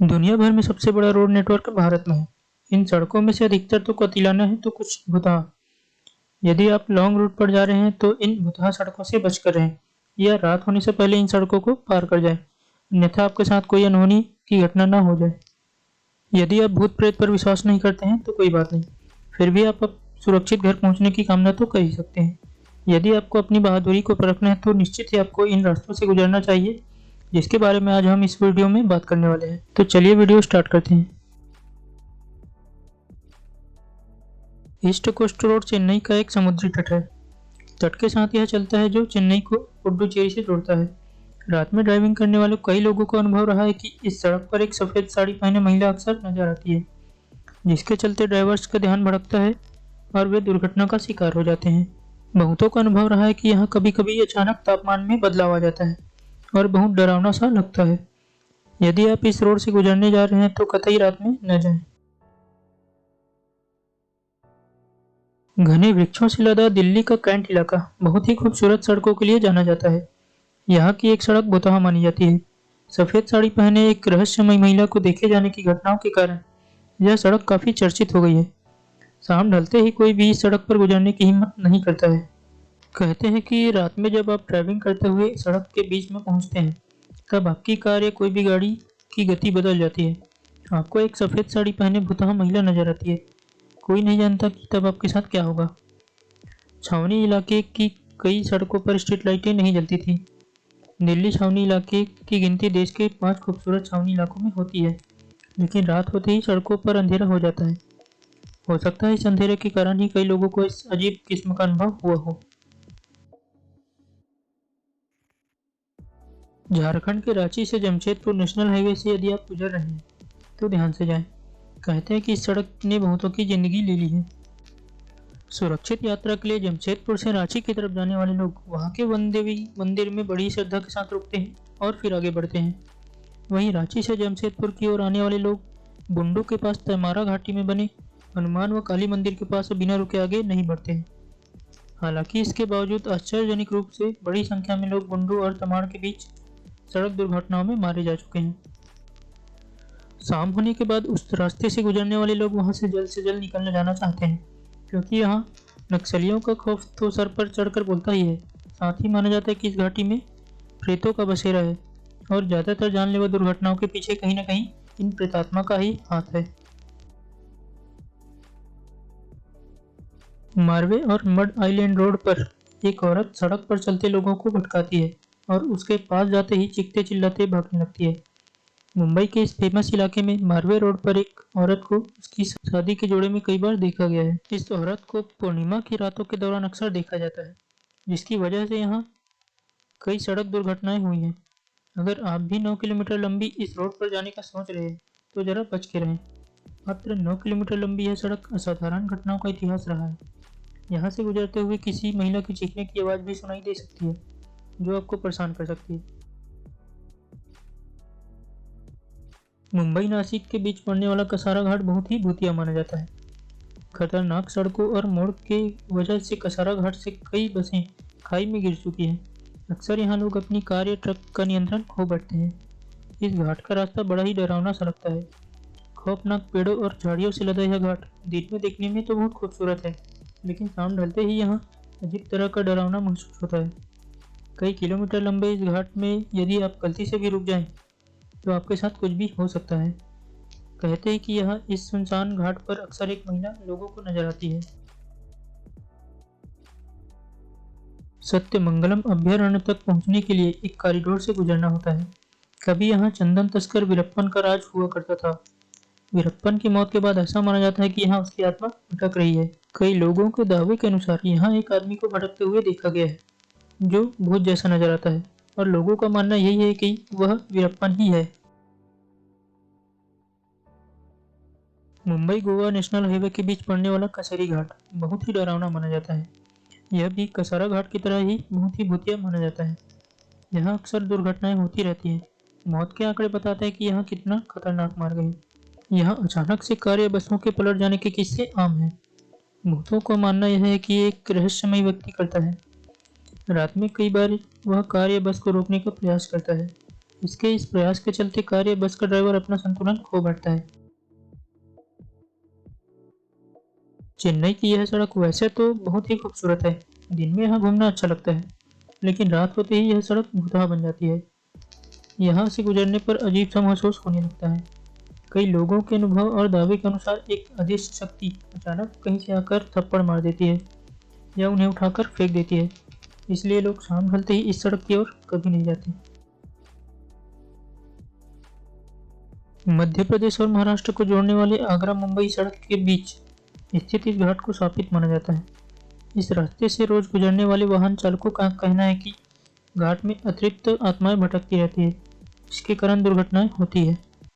दुनिया भर में सबसे बड़ा रोड नेटवर्क भारत में है। इन सड़कों में से अधिकतर तो कतिलाना है तो कुछ भुतहा। यदि आप लॉन्ग रूट पर जा रहे हैं तो इन भुतहा सड़कों से बचकर रहें या रात होने से पहले इन सड़कों को पार कर जाएं, अन्यथा आपके साथ कोई अनहोनी की घटना ना हो जाए। यदि आप भूत प्रेत पर विश्वास नहीं करते हैं तो कोई बात नहीं, फिर भी आप सुरक्षित घर पहुंचने की कामना तो कर ही सकते हैं। यदि आपको अपनी बहादुरी को परखना है तो निश्चित ही आपको इन रास्तों से गुजरना चाहिए, जिसके बारे में आज हम इस वीडियो में बात करने वाले हैं। तो चलिए वीडियो स्टार्ट करते हैं। ईस्ट कोस्ट रोड चेन्नई का एक समुद्री तट है। तट के साथ यह चलता है जो चेन्नई को पुडुचेरी से जोड़ता है। रात में ड्राइविंग करने वाले कई लोगों को अनुभव रहा है कि इस सड़क पर एक सफेद साड़ी पहने महिला अक्सर नजर आती है, जिसके चलते ड्राइवर्स का ध्यान भटकता है और वे दुर्घटना का शिकार हो जाते हैं। बहुतों का अनुभव रहा है कि यहाँ कभी कभी अचानक तापमान में बदलाव आ जाता है और बहुत डरावना सा लगता है। यदि आप इस रोड से गुजरने जा रहे हैं तो कतई रात में न जाएं। घने वृक्षों से लदा दिल्ली का कैंट इलाका बहुत ही खूबसूरत सड़कों के लिए जाना जाता है। यहाँ की एक सड़क भुतहा मानी जाती है। सफेद साड़ी पहने एक रहस्यमयी महिला को देखे जाने की घटनाओं के कारण यह सड़क काफी चर्चित हो गई है। शाम ढलते ही कोई भी इस सड़क पर गुजरने की हिम्मत नहीं करता है। कहते हैं कि रात में जब आप ड्राइविंग करते हुए सड़क के बीच में पहुंचते हैं, तब आपकी कार या कोई भी गाड़ी की गति बदल जाती है। आपको एक सफेद साड़ी पहने भुतहा महिला नजर आती है। कोई नहीं जानता कि तब आपके साथ क्या होगा। छावनी इलाके की कई सड़कों पर स्ट्रीट लाइटें नहीं जलती थी। दिल्ली छावनी इलाके की गिनती देश के 5 खूबसूरत छावनी इलाकों में होती है, लेकिन रात होते ही सड़कों पर अंधेरा हो जाता है। हो सकता है इस अंधेरे के कारण ही कई लोगों को इस अजीब किस्म का अनुभव हुआ हो। झारखंड के रांची से जमशेदपुर नेशनल हाईवे से यदि आप गुजर रहे हैं तो ध्यान से जाएं। कहते हैं कि इस सड़क ने बहुतों की जिंदगी ले ली है। सुरक्षित यात्रा के लिए जमशेदपुर से रांची की तरफ जाने वाले लोग वहां के वन देवी मंदिर में बड़ी श्रद्धा के साथ रुकते हैं और फिर आगे बढ़ते हैं। वहीं रांची से जमशेदपुर की ओर आने वाले लोग बुंडू के पास तैमारा घाटी में बने हनुमान व काली मंदिर के पास बिना रुके आगे नहीं बढ़ते हैं। हालांकि इसके बावजूद आश्चर्यजनक रूप से बड़ी संख्या में लोग बुंडू और तमाड़ के बीच सड़क दुर्घटनाओं में मारे जा चुके हैं। शाम होने के बाद उस रास्ते से गुजरने वाले लोग वहां से जल्द निकलने जाना चाहते हैं, क्योंकि यहाँ नक्सलियों का खौफ तो सर पर चढ़कर बोलता ही है। साथ ही माना जाता है कि इस घाटी में प्रेतों का बसेरा है और ज्यादातर जानलेवा दुर्घटनाओं के पीछे कहीं न कहीं इन प्रेतात्मा का ही हाथ है। मारवे और मड आइलैंड रोड पर एक औरत सड़क पर चलते लोगों को भटकाती है और उसके पास जाते ही चीखते चिल्लाते भागने लगती है। मुंबई के इस फेमस इलाके में मारवे रोड पर एक औरत को उसकी शादी के जोड़े में कई बार देखा गया है। इस औरत को पूर्णिमा की रातों के दौरान अक्सर देखा जाता है, जिसकी वजह से यहाँ कई सड़क दुर्घटनाएं हुई हैं। अगर आप भी 9 किलोमीटर लंबी इस रोड पर जाने का सोच रहे हैं तो जरा बच के रहें। मात्र 9 किलोमीटर लंबी यह सड़क असाधारण घटनाओं का इतिहास रहा है। यहाँ से गुजरते हुए किसी महिला की चीखने की आवाज़ भी सुनाई दे सकती है, जो आपको परेशान कर सकती है। मुंबई नासिक के बीच पड़ने वाला कसारा घाट बहुत ही भूतिया माना जाता है। खतरनाक सड़कों और मोड़ के वजह से कसारा घाट से कई बसें खाई में गिर चुकी हैं। अक्सर यहाँ लोग अपनी कार या ट्रक का नियंत्रण खो बैठते हैं। इस घाट का रास्ता बड़ा ही डरावना सा लगता है। खौफनाक पेड़ों और झाड़ियों से लदा यह घाट दिन में देखने में तो बहुत खूबसूरत है, लेकिन शाम ढलते ही यहाँ अजीब तरह का डरावना महसूस होता है। कई किलोमीटर लंबे इस घाट में यदि आप गलती से भी रुक जाएं तो आपके साथ कुछ भी हो सकता है। कहते हैं कि यह इस सुनसान घाट पर अक्सर एक महिला लोगों को नजर आती है। सत्यमंगलम अभयारण्य तक पहुंचने के लिए एक कॉरिडोर से गुजरना होता है। कभी यहाँ चंदन तस्कर वीरप्पन का राज हुआ करता था। वीरप्पन की मौत के बाद ऐसा माना जाता है कि यहाँ उसकी आत्मा भटक रही है। कई लोगों के दावे के अनुसार यहाँ एक आदमी को भटकते हुए देखा गया है, जो भूत जैसा नजर आता है, और लोगों का मानना यही है कि वह वीरप्पन ही है। मुंबई गोवा नेशनल हाईवे के बीच पड़ने वाला कसेरी घाट बहुत ही डरावना माना जाता है। यह भी कसारा घाट की तरह ही बहुत ही भूतिया माना जाता है। यहाँ अक्सर दुर्घटनाएं होती रहती हैं। मौत के आंकड़े बताते हैं कि यहाँ कितना खतरनाक मार्ग है। यहाँ अचानक से कार या बसों के पलट जाने के किस्से आम हैं। भूतों का मानना यह है कि एक रहस्यमय व्यक्ति करता है। रात में कई बार वह कार या बस को रोकने का प्रयास करता है, इसके इस प्रयास के चलते कार या बस का ड्राइवर अपना संतुलन खो बैठता है। चेन्नई की यह सड़क वैसे तो बहुत ही खूबसूरत है। दिन में यहाँ घूमना अच्छा लगता है, लेकिन रात होते ही यह सड़क भूतहा बन जाती है। यहाँ से गुजरने पर अजीब सा महसूस होने लगता है। कई लोगों के अनुभव और दावे के अनुसार एक अदृश्य शक्ति अचानक कहीं से आकर थप्पड़ मार देती है या उन्हें उठाकर फेंक देती है। इसलिए लोग शाम ढलते ही इस सड़क की ओर कभी नहीं जाते। मध्य प्रदेश और महाराष्ट्र को जोड़ने वाले आगरा मुंबई सड़क के बीच स्थित इस घाट को शापित माना जाता है। इस रास्ते से रोज गुजरने वाले वाहन चालकों का कहना है कि घाट में अतिरिक्त आत्माएं भटकती रहती है, जिसके कारण दुर्घटनाएं होती है।